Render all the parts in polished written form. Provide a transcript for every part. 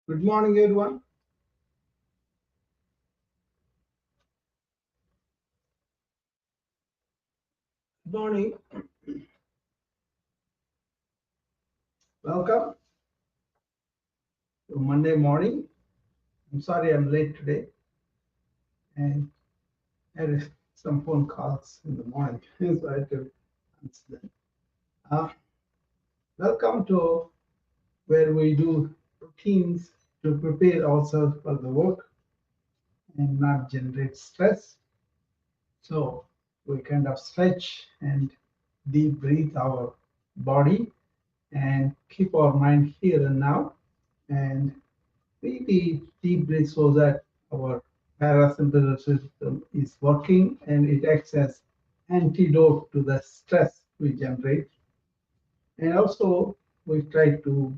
Good morning, everyone. Good morning. Welcome to Monday morning. I'm sorry I'm late today, and I had some phone calls in the morning, so I had to answer them. Uh, Welcome to where we do routines to prepare ourselves for the work and not generate stress. So we kind of stretch and deep breathe our body and keep our mind here and now, and really deep breath so that our parasympathetic system is working and it acts as antidote to the stress we generate. And also we try to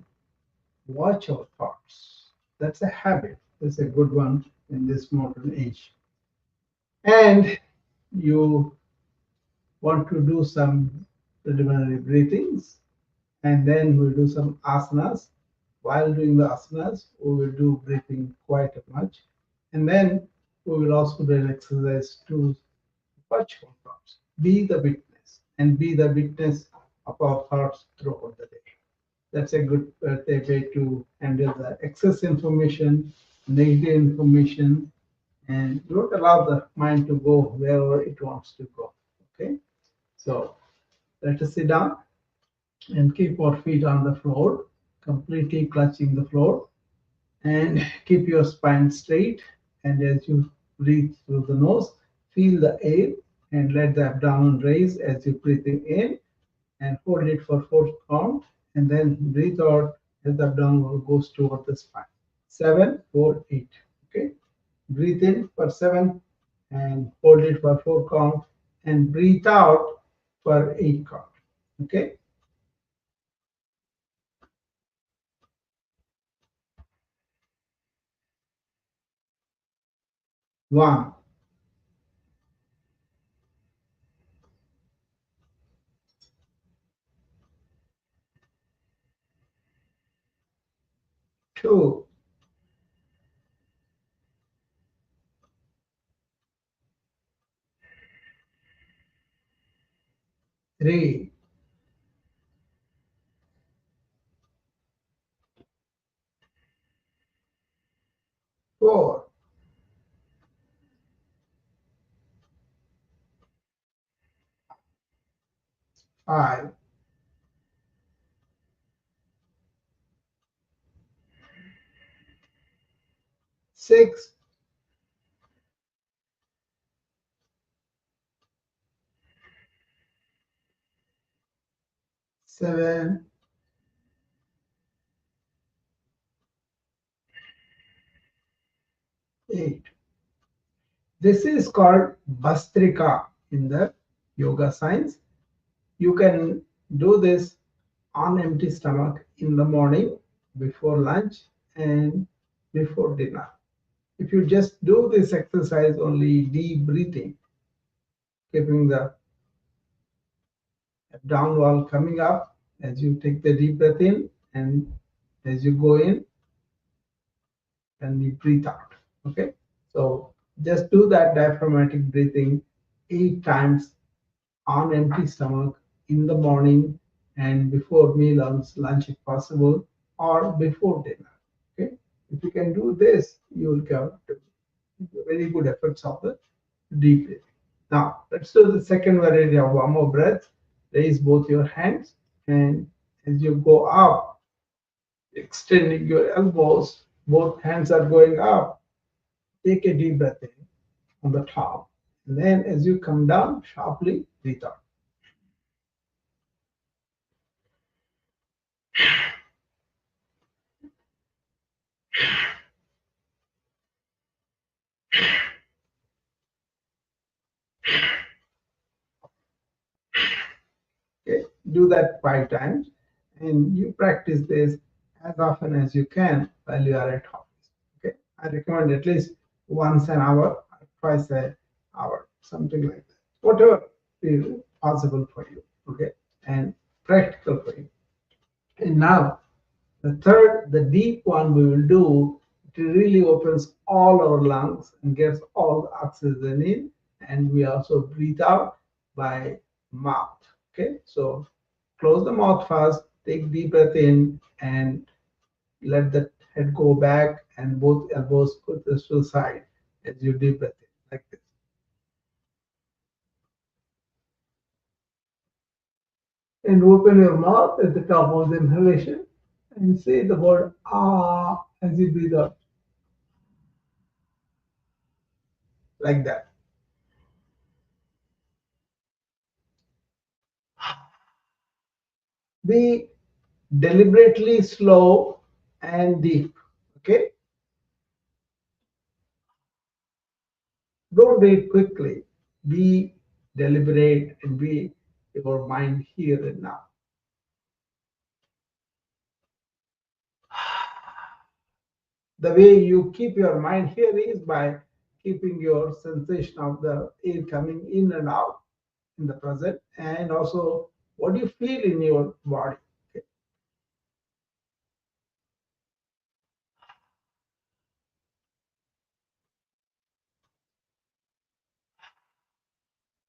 watch our thoughts. That's a habit. That's a good one in this modern age. And you want to do some preliminary breathings, and then we'll do some asanas. While doing the asanas, we will do breathing quite much. And then we will also do an exercise to watch our thoughts. Be the witness and be the witness of our thoughts throughout the day. That's a good way to handle the excess information, negative information, and don't allow the mind to go wherever it wants to go. Okay, so let us sit down and keep our feet on the floor, completely clutching the floor, and keep your spine straight. And as you breathe through the nose, feel the air and let the abdomen raise as you breathe in, and hold it for 4 count, and then breathe out as the abdomen goes toward the spine. 7, 4, 8. Okay. Breathe in for 7 and hold it for 4 count, and breathe out for 8 count. Okay. 1, 2, 3, 4, 5, 6, 7, 8. This is called Bastrika in the yoga science. You can do this on empty stomach in the morning before lunch and before dinner. If you just do this exercise, only deep breathing, keeping the abdominal wall coming up as you take the deep breath in, and as you go in and you breathe out. Okay, so just do that diaphragmatic breathing 8 times on empty stomach in the morning and before meal or lunch if possible, or before dinner. Okay, if you can do this, you will get very good effects of the deep breathing. Now let's do the second variety of one more breath. Raise both your hands, and as you go up, extending your elbows, both hands are going up. Take a deep breath in on the top, and then as you come down, sharply breathe out. Okay, do that 5 times, and you practice this as often as you can while you are at office. Okay, I recommend at least once an hour, twice an hour, something like that. Whatever is possible for you. Okay, and practical for you. And now the third, the deep one we will do. It really opens all our lungs and gets all the oxygen in, and we also breathe out by mouth. Okay, so close the mouth first, take deep breath in, and let the head go back, and both elbows put this to the side as you deep breath in, like this. And open your mouth at the top of the inhalation and say the word ah as you breathe out, like that. Be deliberately slow and deep. Okay, don't do it quickly. Be deliberate and be your mind here and now. The way you keep your mind here is by keeping your sensation of the air coming in and out in the present, and also what you feel in your body. Okay.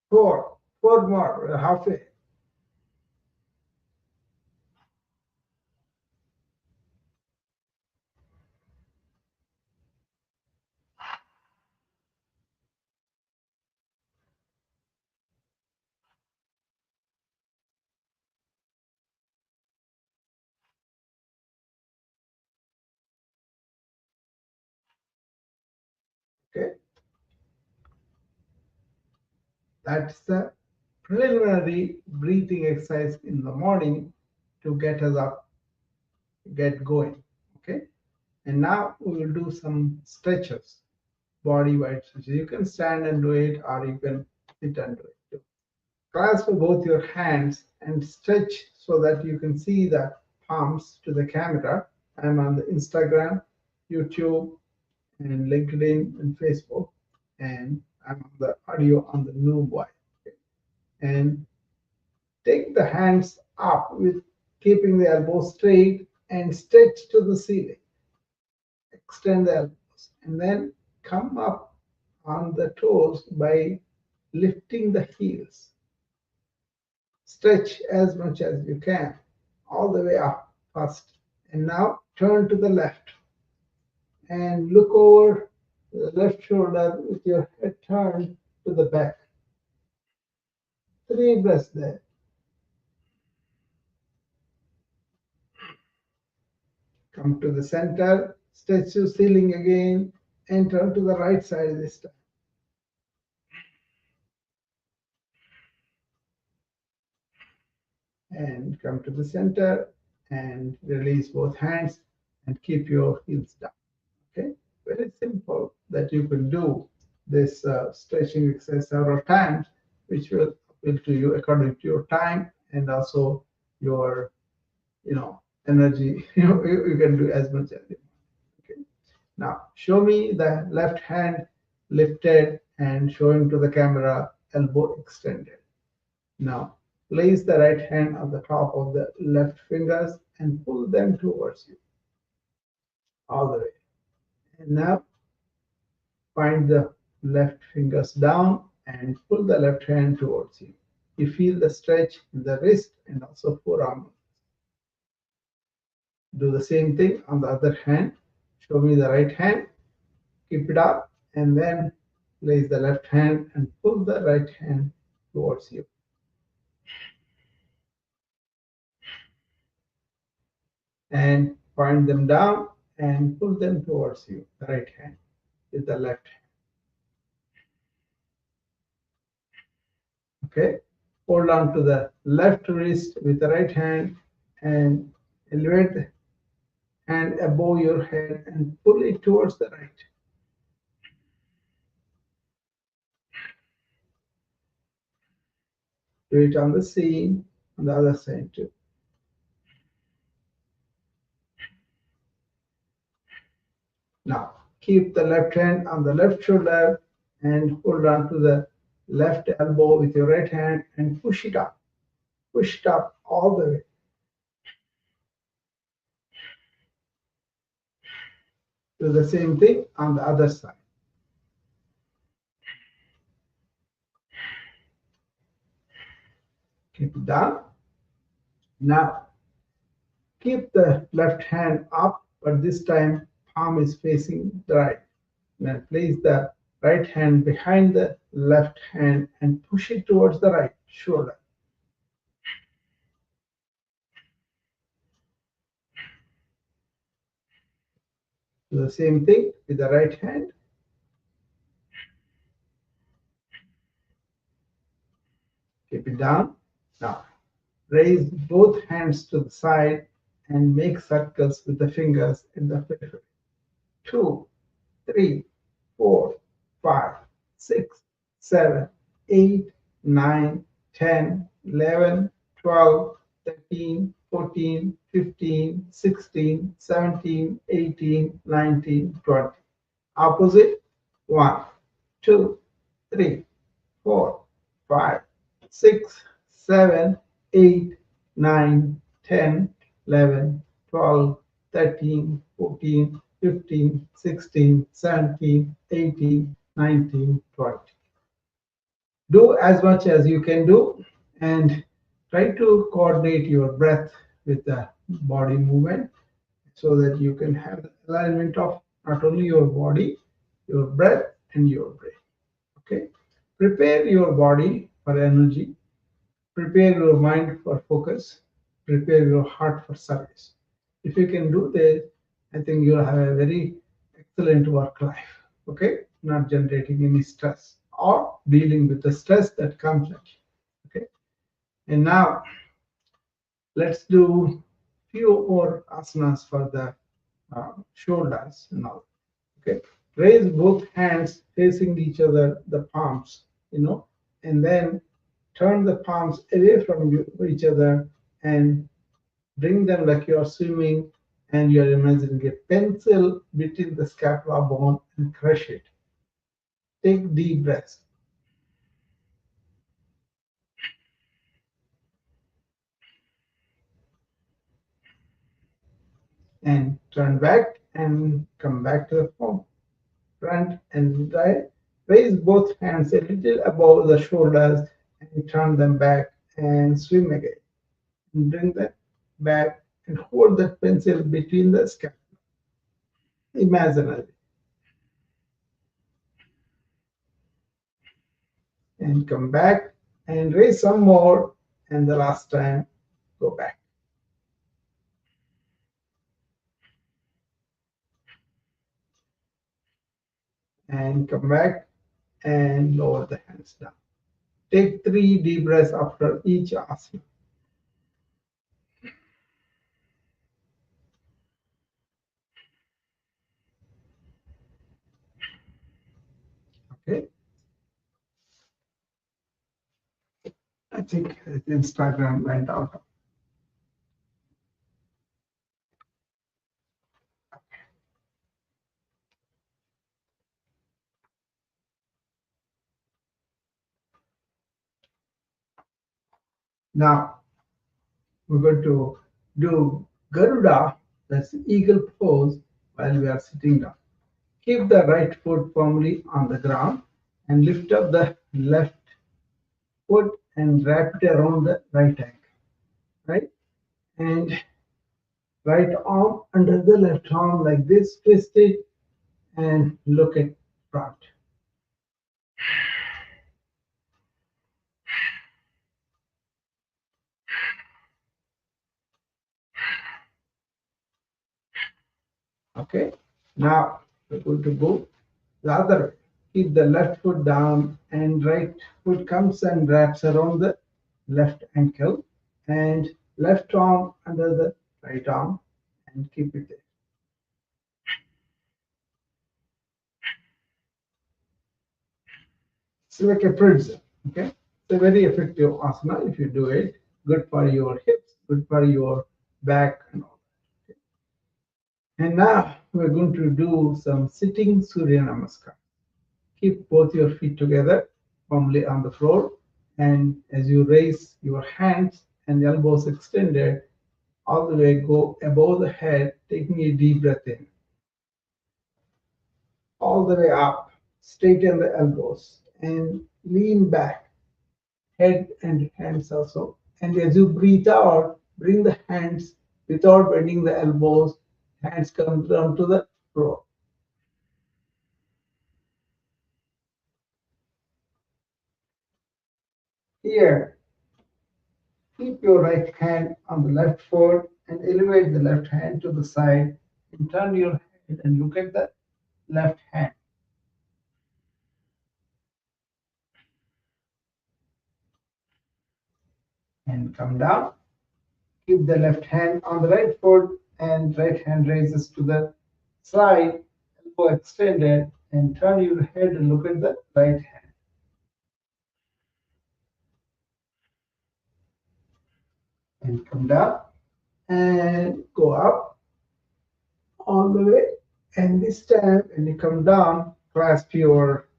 Four more, halfway. Okay, that's the preliminary breathing exercise in the morning to get us up, get going. Okay, and now we will do some stretches, body wide stretches. You can stand and do it, or you can sit and do it. Clasp both your hands and stretch so that you can see the palms to the camera. I'm on the Instagram, YouTube, and LinkedIn and Facebook, and I'm on the audio on the Noomby. And take the hands up with keeping the elbows straight and stretch to the ceiling. Extend the elbows and then come up on the toes by lifting the heels. Stretch as much as you can, all the way up first. And now turn to the left and look over the left shoulder with your head turned to the back. 3 breaths there. Come to the center, stretch to ceiling again, and turn to the right side this time. And come to the center and release both hands and keep your heels down. Okay, very simple that you can do this stretching exercise several times, which will appeal to you according to your time and also your energy. You can do as much as you want. Okay. Now show me the left hand lifted and showing to the camera, elbow extended. Now place the right hand on the top of the left fingers and pull them towards you all the way. And now find the left fingers down and pull the left hand towards you. You feel the stretch in the wrist and also forearm. Do the same thing on the other hand. Show me the right hand, keep it up, and then place the left hand and pull the right hand towards you. And point them down and pull them towards you, the right hand with the left hand. Okay, hold on to the left wrist with the right hand and elevate the hand above your head and pull it towards the right. Do it on the same, on the other side too. Now keep the left hand on the left shoulder and hold on to the left elbow with your right hand and push it up. Push it up all the way. Do the same thing on the other side. Keep it down. Now keep the left hand up, but this time palm is facing the right. Now place the right hand behind the left hand and push it towards the right shoulder. Do the same thing with the right hand. Keep it down. Now raise both hands to the side and make circles with the fingers in the periphery. 2, 3, 4, 5, 6, 7, 8, 9, 10, 11, 12, 13, 14, 15, 16, 17, 18, 19, 20. Opposite. 1, 2, 3, 4, 5, 6, 7, 8, 9, 10, 11, 12, 13, 14, 15, 16, 17, 18, 19, 20. Do as much as you can do and try to coordinate your breath with the body movement so that you can have the alignment of not only your body, your breath, and your brain. Okay? Prepare your body for energy, prepare your mind for focus, prepare your heart for service. If you can do this, I think you'll have a very excellent work life. Okay? Not generating any stress or dealing with the stress that comes at you. Okay? And now let's do few more asanas for the shoulders and all. Okay? Raise both hands facing each other, the palms, and then turn the palms away from each other and bring them like you are swimming and you are imagining a pencil between the scapula bone and crush it. Take deep breaths. And turn back and come back to the form. Front and right. Raise both hands a little above the shoulders and turn them back and swim again. And bring them back and hold the pencil between the scapula. Imaginary. And come back and raise some more, and the last time go back. And come back and lower the hands down. Take 3 deep breaths after each asana. Okay. I think Instagram went out. Now we're going to do Garuda, that's eagle pose, while we are sitting down. Keep the right foot firmly on the ground and lift up the left foot and wrap it around the right ankle, right? And right arm under the left arm like this, twist it and look at front. Okay, now we're going to go the other way. Keep the left foot down and right foot comes and wraps around the left ankle and left arm under the right arm and keep it there. It's like a pretzel. Okay, it's a very effective asana if you do it. Good for your hips, good for your back and all. And now we're going to do some sitting Surya Namaskar. Keep both your feet together firmly on the floor. And as you raise your hands and elbows extended, all the way go above the head, taking a deep breath in. All the way up, straighten the elbows and lean back, head and hands also. And as you breathe out, bring the hands without bending the elbows, hands come down to the floor. Here, keep your right hand on the left foot and elevate the left hand to the side and turn your head and look at the left hand. And come down. Keep the left hand on the right foot and right hand raises to the side, elbow extended, and turn your head and look at the right hand. And come down and go up all the way. And this time, when you come down, clasp your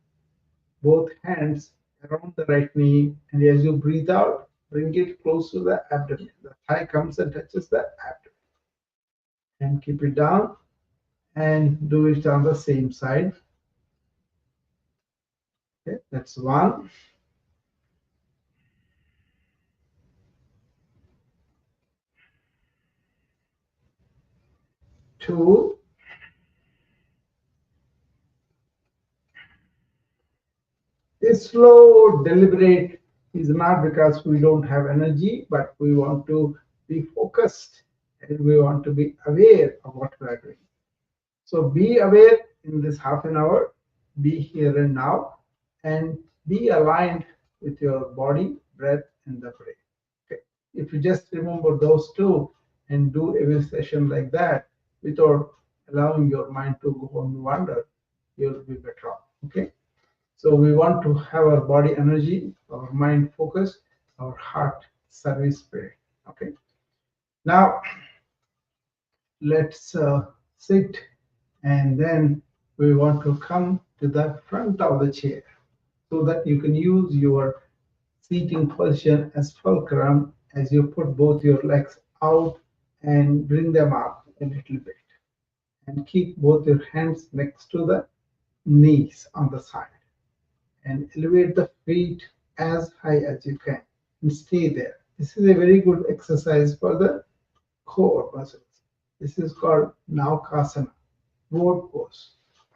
both hands around the right knee, and as you breathe out, bring it close to the abdomen. The thigh comes and touches the abdomen. And keep it down and do it on the same side. Okay, that's one. Two. This slow, deliberate is not because we don't have energy, but we want to be focused and we want to be aware of what we are doing. So be aware in this half an hour, be here and now, and be aligned with your body, breath, and the brain. Okay. If you just remember those two and do every session like that without allowing your mind to go and wander, you'll be better off. Okay. So we want to have our body energy, our mind focus, our heart service spirit. Okay. Now let's sit, and then we want to come to the front of the chair so that you can use your seating position as fulcrum as you put both your legs out and bring them up a little bit, and keep both your hands next to the knees on the side and elevate the feet as high as you can and stay there. This is a very good exercise for the core muscles. This is called Naukasana, boat pose.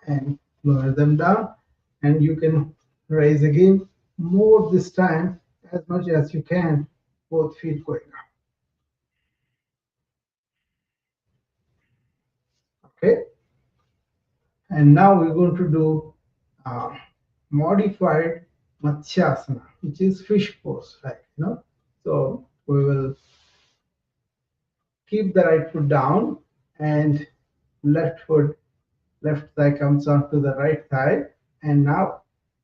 And lower them down, and you can raise again more this time as much as you can, both feet going up. Okay, and now we're going to do uh, modified Matsyasana, which is fish pose, right? So we will keep the right foot down and left foot, left thigh comes onto the right thigh. And now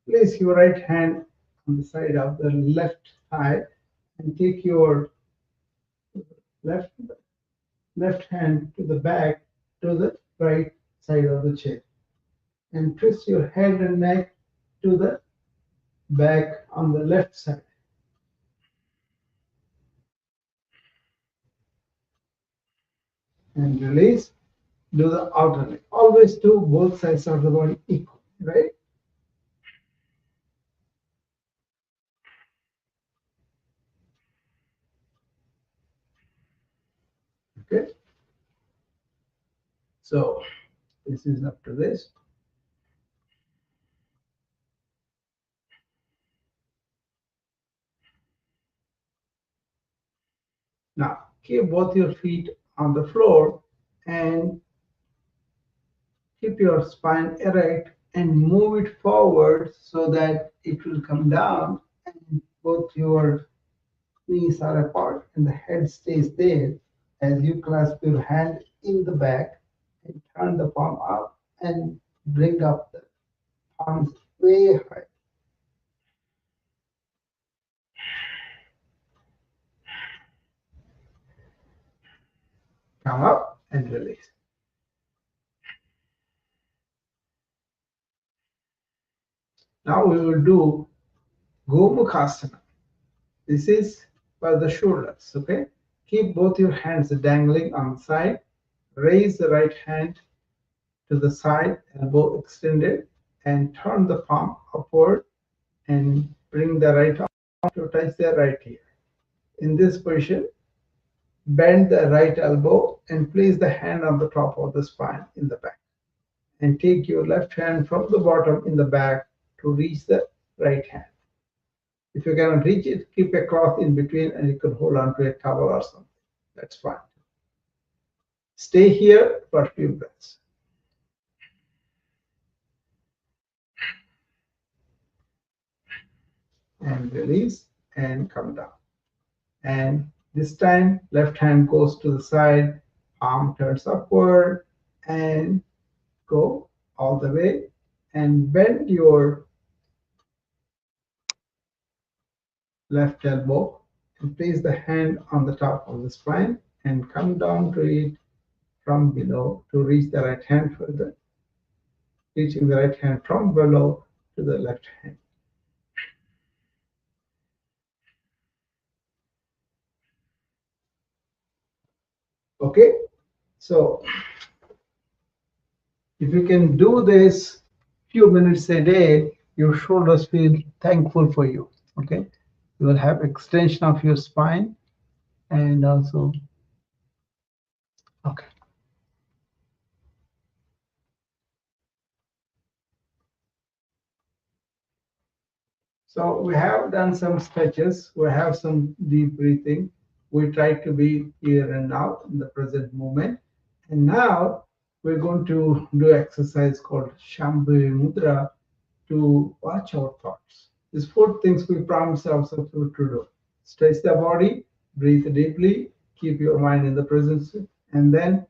place your right hand on the side of the left thigh and take your left left hand to the back to the right side of the chair and twist your head and neck to the back on the left side. and release. Do the alternate. Always do both sides of the body equal, right? Okay. So this is up to this. Now keep both your feet on the floor and keep your spine erect and move it forward so that it will come down and both your knees are apart and the head stays there as you clasp your hand in the back and turn the palm up and bring up the palms way high. Come up and release. Now we will do Gomukhasana. This is for the shoulders, okay? Keep both your hands dangling on the side. Raise the right hand to the side, elbow extended, and turn the palm upward and bring the right arm to touch the right ear. In this position, bend the right elbow and place the hand on the top of the spine in the back. And take your left hand from the bottom in the back to reach the right hand. If you cannot reach it, keep a cloth in between and you can hold on to a towel or something. That's fine. Stay here for a few breaths. And release and come down. And this time, left hand goes to the side, arm turns upward, and go all the way. And bend your left elbow and place the hand on the top of the spine and come down to it from below to reach the right hand further, reaching the right hand from below to the left hand. Okay, so if you can do this few minutes a day, your shoulders feel thankful for you. Okay, you will have extension of your spine and also, okay. So we have done some stretches, we have some deep breathing. We try to be here and now in the present moment. And now we're going to do exercise called Shambhavi Mudra to watch our thoughts. These four things we promise ourselves to do. Stretch the body, breathe deeply, keep your mind in the present, and then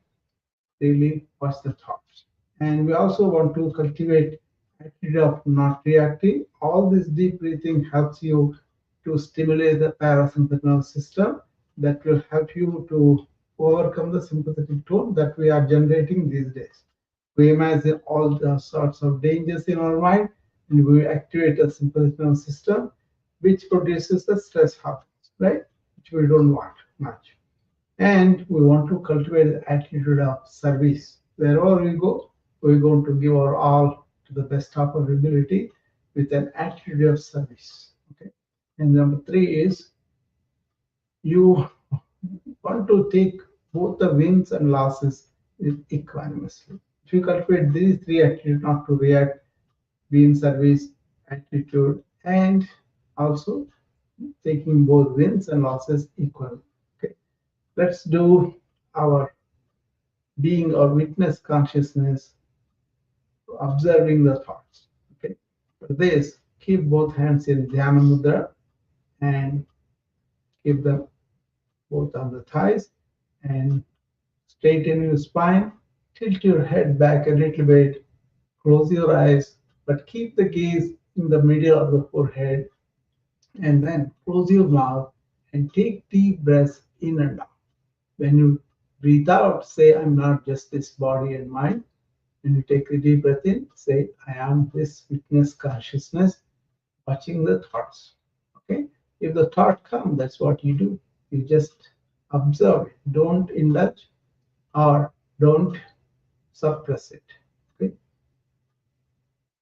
really watch the thoughts. And we also want to cultivate attitude of not reacting. All this deep breathing helps you to stimulate the parasympathetic nervous system that will help you to overcome the sympathetic tone that we are generating these days. We imagine all the sorts of dangers in our mind and we activate the sympathetic nervous system, which produces the stress hormones, right? Which we don't want much. And we want to cultivate the attitude of service. Wherever we go, we're going to give our all to the best of our ability with an attitude of service. Okay. And number three is you want to take both the wins and losses equanimously. If you cultivate these three attitudes, not to react, be in service, attitude, and also taking both wins and losses equally. Okay. Let's do our being or witness consciousness, observing the thoughts. Okay. For this, keep both hands in Dhyana Mudra and keep them both on the thighs and straighten your spine. Tilt your head back a little bit. Close your eyes, but keep the gaze in the middle of the forehead. And then close your mouth and take deep breaths in and out. When you breathe out, say, I'm not just this body and mind. When you take a deep breath in, say, I am this witness consciousness watching the thoughts. Okay? If the thought comes, that's what you do. You just observe it. Don't indulge. or don't suppress it. Okay,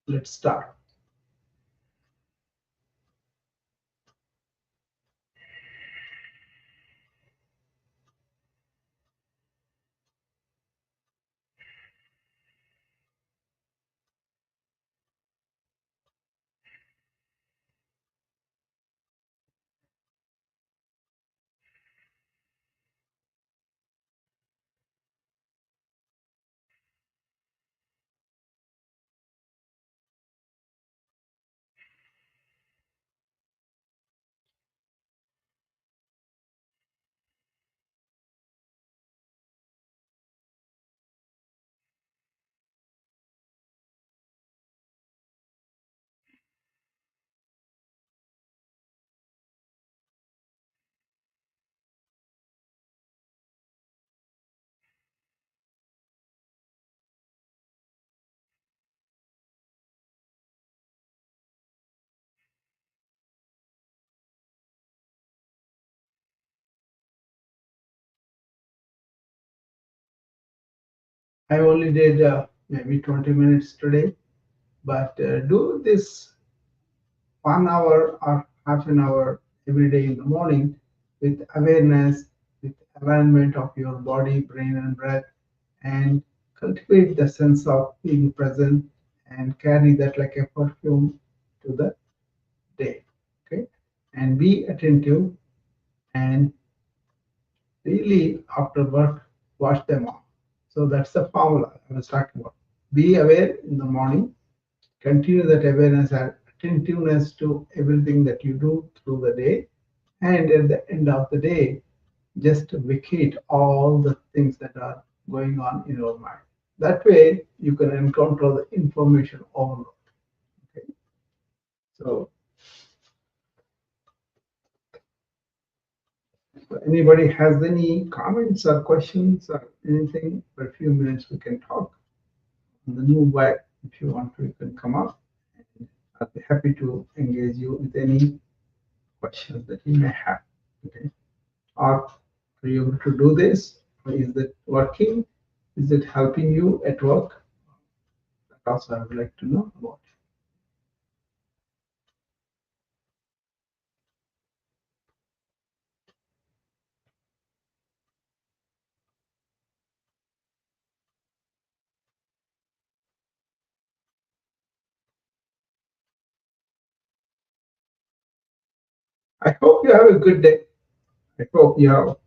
let's start. I only did maybe 20 minutes today, but do this 1 hour or half an hour every day in the morning with awareness, with alignment of your body, brain, and breath, and cultivate the sense of being present and carry that like a perfume to the day. Okay, and be attentive and really after work wash them off. So that's the formula I was talking about. Be aware in the morning, continue that awareness and attentiveness to everything that you do through the day, and at the end of the day, just vacate all the things that are going on in your mind. That way, you can encounter the information overload. Okay? So, so anybody has any comments or questions or anything? For a few minutes, we can talk on the new web. If you want to, you can come up. And I'll be happy to engage you with any questions that you may have. Okay? Are you able to do this? Or is it working? Is it helping you at work? That also I would like to know about. I hope you have a good day. I hope you have.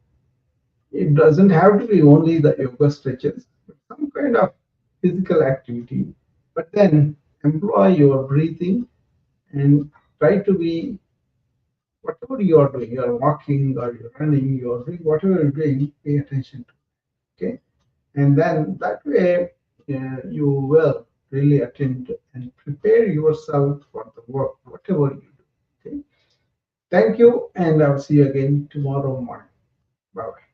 It doesn't have to be only the yoga stretches, but some kind of physical activity. But then employ your breathing and try to be whatever you are doing. You are walking or you're running. You are doing whatever you're doing. Pay attention to. Okay, and then that way you will really attend and prepare yourself for the work, whatever you do. Okay, thank you, and I'll see you again tomorrow morning. Bye bye.